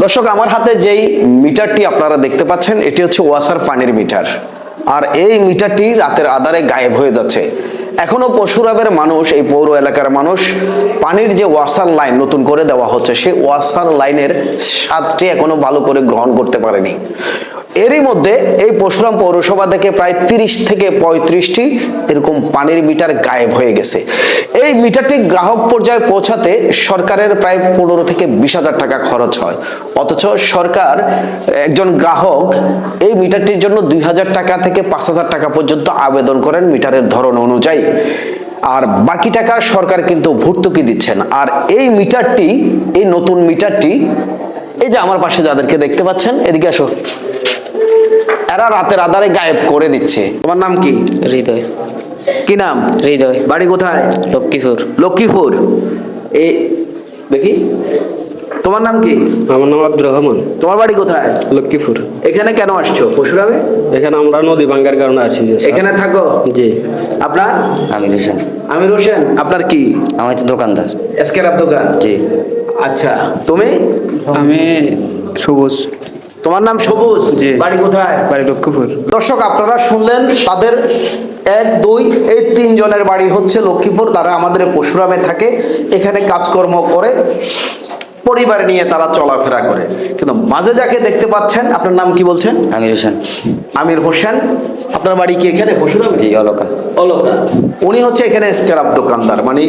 দর্শক, আমার হাতে যেই মিটারটি আপনারা দেখতে পাচ্ছেন এটি হচ্ছে ওয়াসার পানির মিটার। আর এই মিটারটি রাতের আধারে গায়েব হয়ে যাচ্ছে। এখনো পশুরাবের মানুষ, এই পৌর এলাকার মানুষ পানির যে ওয়াসার লাইন নতুন করে দেওয়া হচ্ছে সেই ওয়াসার লাইনের স্বাদটি এখনো ভালো করে গ্রহণ করতে পারেনি। এরই মধ্যে এই পরশুরাম পৌরসভা থেকে প্রায় 30 থেকে 35টি এরকম পানির মিটার গায়েব হয়ে গেছে। এই মিটারটি গ্রাহক পর্যায়ে পৌঁছাতে সরকারের প্রায় 15 থেকে 20,000 টাকা খরচ হয়, অথচ সরকার একজন গ্রাহক এই মিটারটির জন্য 2,000 টাকা থেকে 5,000 টাকা পর্যন্ত আবেদন করেন মিটারের ধরন অনুযায়ী। আর বাকি টাকা সরকার কিন্তু ভর্তুকি দিচ্ছেন। আর এই মিটারটি, এই নতুন মিটারটি, এই যে আমার পাশে যাদেরকে দেখতে পাচ্ছেন, এদিকে আসো, এরা রাতের আধারে গায়েব করে দিচ্ছে। তোমার নাম কি? হৃদয়। কি নাম? হৃদয়। বাড়ি কোথায়? লক্ষ্মীপুর। লক্ষ্মীপুর। এই দেখি, তোমার নাম কি? আমার নাম আব্দুর রহমান। তোমার বাড়ি কোথায়? লক্ষ্মীপুর। এখানে কেন আসছো পরশুরামে? এখানে আমরা নদী ভাঙ্গার কারণে আসছি। এখানে থাকো? জি। আপনার? আমির হোসেন। আমির হোসেন। আপনার কি? আমি তো দোকানদার। এসকেরাব দোকান? জি। আচ্ছা, তুমি? আমি সবুজ। তোমার নাম সবুজ? জি। বাড়ি কোথায়? বাড়ি লক্ষ্মীপুর। দর্শক, আপনারা শুনলেন তাদের 1, 2 এই 3 জনের বাড়ি হচ্ছে লক্ষ্মীপুর। তারা আমাদের পরশুরামে থাকে, এখানে কাজকর্ম করে, পরিবার নিয়ে তারা চলাফেরা করে। কিন্তু মাঝে যাকে দেখতে পাচ্ছেন, আপনার নাম কি বলছেন? আমির হোসেন। আমির হোসেন। আপনার বাড়ি কি এখানে পরশুরামে? জি, অলকা। অলকা। উনি হচ্ছে এখানে স্ক্র্যাপ দোকানদার। মানে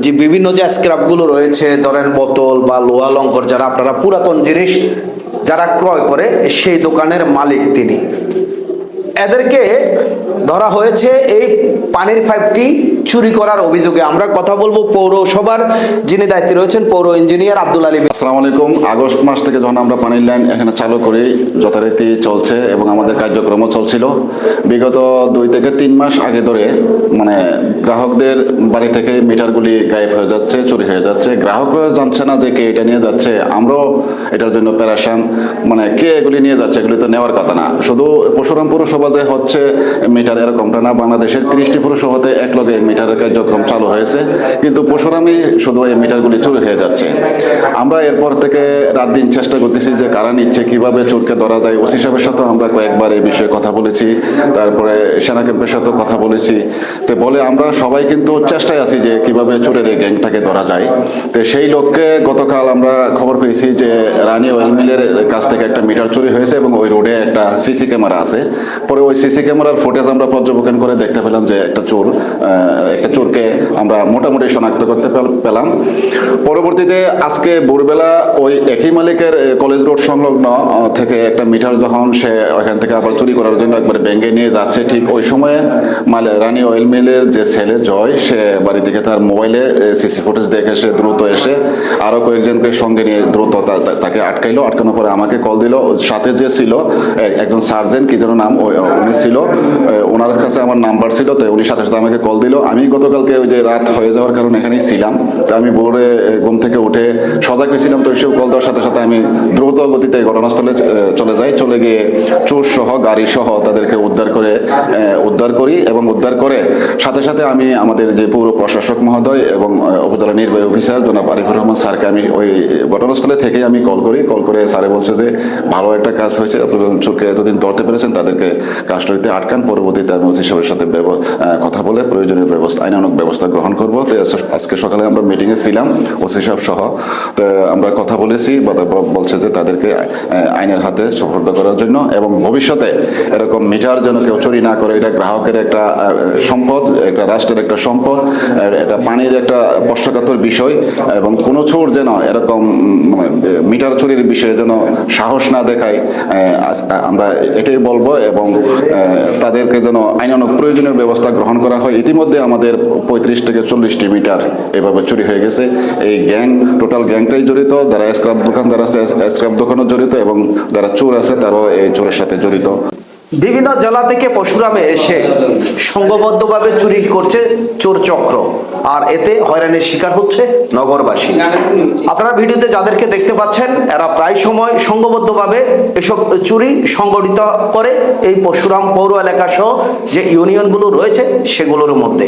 যে বিভিন্ন যে স্ক্র্যাপগুলো রয়েছে, ধরেন বোতল বা লোহা লঙ্কর, যারা আপনারা পুরাতন জিনিস যারা ক্রয় করে, সেই দোকানের মালিক তিনি। এদেরকে ধরা হয়েছে এই পানির পাইপটি চুরি করার অভিযোগে। আমরা কথা বলবো পৌরসভার যিনি দায়িত্বে রয়েছেন, পৌর ইঞ্জিনিয়ার আব্দুল আলী। আসসালামু আলাইকুম। আগস্ট মাস থেকে যখন আমরা পানির লাইন এখানে চালু করি, যথারীতি চলছে এবং আমাদের কার্যক্রমও চলছিল। বিগত 2 থেকে 3 মাস আগে ধরে মানে গ্রাহকদের বাড়ি থেকে মিটারগুলি গায়েব হয়ে যাচ্ছে, চুরি হয়ে যাচ্ছে। গ্রাহকরা জানছে না যে কে এটা নিয়ে যাচ্ছে। আমরাও এটার জন্য প্যারাশান। মানে কে এগুলি নিয়ে যাচ্ছে, এগুলি তো নেওয়ার কথা না। শুধু পরশুরাম পৌরসভা যে হচ্ছে মিটার, এরকমটা না। বাংলাদেশের 30টি পৌরসভাতে একলগে মিটারের কার্যক্রম চালু হয়েছে, কিন্তু পরশুরামই শুধু এই মিটারগুলি চুরি হয়ে যাচ্ছে। আমরা এরপর থেকে রাত দিন চেষ্টা করতেছি যে কারা নিচ্ছে, কিভাবে চোরকে ধরা যায়। ওসি সাহেবের সাথেও আমরা কয়েকবার এই বিষয়ে কথা বলেছি, তারপরে সেনা ক্যাম্পের সাথেও কথা বলেছি। তো বলে আমরা সবাই কিন্তু চেষ্টায় আছি যে কিভাবে চোরের এই গ্যাংটাকে ধরা যায়। তো সেই লক্ষ্যে গতকাল আমরা খবর পেয়েছি যে রানী অয়েল মিলের কাছ থেকে একটা মিটার চুরি হয়েছে এবং ওই রোডে একটা সিসি ক্যামেরা আছে। পরে ওই সিসি ক্যামেরার ফুটেজ আমরা পর্যবেক্ষণ করে দেখতে পেলাম যে একটা চোরকে আমরা মোটামুটি শনাক্ত করতে পেলাম। পরবর্তীতে আজকে ভোরবেলা ওই একই মালিকের কলেজ রোড সংলগ্ন থেকে একটা মিটার যখন সে ওইখান থেকে আবার চুরি করার জন্য একবার ব্যাঙ্গে নিয়ে যাচ্ছে, ঠিক ওই সময়ে রানী অয়েল মিলের যে ছেলে জয়, সে বাড়ি থেকে তার মোবাইলে সিসি ফুটেজ দেখে সে দ্রুত এসে আরো কয়েকজনকে সঙ্গে নিয়ে দ্রুত তাকে আটকাইলো। আটকানোর পরে আমাকে কল দিল। সাথে যে ছিল একজন সার্জেন্ট, কি যেন নাম, উনি ছিল, ওনার কাছে আমার নাম্বার ছিল। তো উনি সাথে সাথে আমাকে কল দিল। আমি গতকালকে ওই যে রাত হয়ে যাওয়ার কারণে এখানেই ছিলাম। তো আমি ভোরে ঘুম থেকে উঠে সজাগ হয়েছিলাম। তো এইসব কল দেওয়ার সাথে সাথে আমি দ্রুত গতিতে ঘটনাস্থলে চলে যাই। চলে গিয়ে চোর সহ গাড়ি সহ তাদেরকে উদ্ধার করি এবং উদ্ধার করে সাথে সাথে আমি আমাদের যে পৌর প্রশাসক মহোদয় এবং উপজেলা নির্বাহী অফিসার জনাব আরিফুর রহমান স্যারকে আমি ওই ঘটনাস্থলে থেকে আমি কল করে স্যারে বলছে যে ভালো একটা কাজ হয়েছে, আপনারা চোরকে এতদিন ধরতে পেরেছেন, তাদেরকে কাস্টডিতে আটকান। পরবর্তীতে আমি ওসি সাহেবের সাথে কথা বলে প্রয়োজনীয় ব্যবস্থা, আইনানুগ ব্যবস্থা গ্রহণ করবো। তো আজকে সকালে আমরা মিটিংয়ে ছিলাম ওসি সাহেব সহ। তো আমরা কথা বলেছি, বলছে যে তাদেরকে আইনের হাতে সুপর্দ করার জন্য এবং ভবিষ্যতে এরকম মিটার যেন কেউ চুরি না করে। এটা গ্রাহকের একটা সম্পদ, একটা রাষ্ট্রের একটা সম্পদ, এটা পানির একটা স্পর্শকাতর বিষয় এবং কোনো চোর যেন এরকম মিটার চুরির বিষয়ে যেন সাহস না দেখায়, আমরা এটাই বলবো। এবং তাদেরকে যেন আইনানুগ প্রয়োজনীয় ব্যবস্থা গ্রহণ করা হয়। ইতিমধ্যে আমাদের 35 থেকে 40টি মিটার এভাবে চুরি হয়ে গেছে। এই টোটাল গ্যাংটাই জড়িত। যারা স্ক্র্যাপ দোকানদার আছে, স্ক্র্যাপ দোকানও জড়িত, এবং যারা চোর আছে তারাও এই চোরের সাথে জড়িত। বিভিন্ন জেলা থেকে পরশুরামে এসে সংঘবদ্ধভাবে চুরি করছে চোর চক্র, আর এতে হয়রানির শিকার হচ্ছে নগরবাসী। আপনারা ভিডিওতে যাদেরকে দেখতে পাচ্ছেন, এরা প্রায় সময় সংঘবদ্ধভাবে এসব চুরি সংগঠিত করে এই পরশুরাম পৌর এলাকা সহ যে ইউনিয়নগুলো রয়েছে সেগুলোর মধ্যে।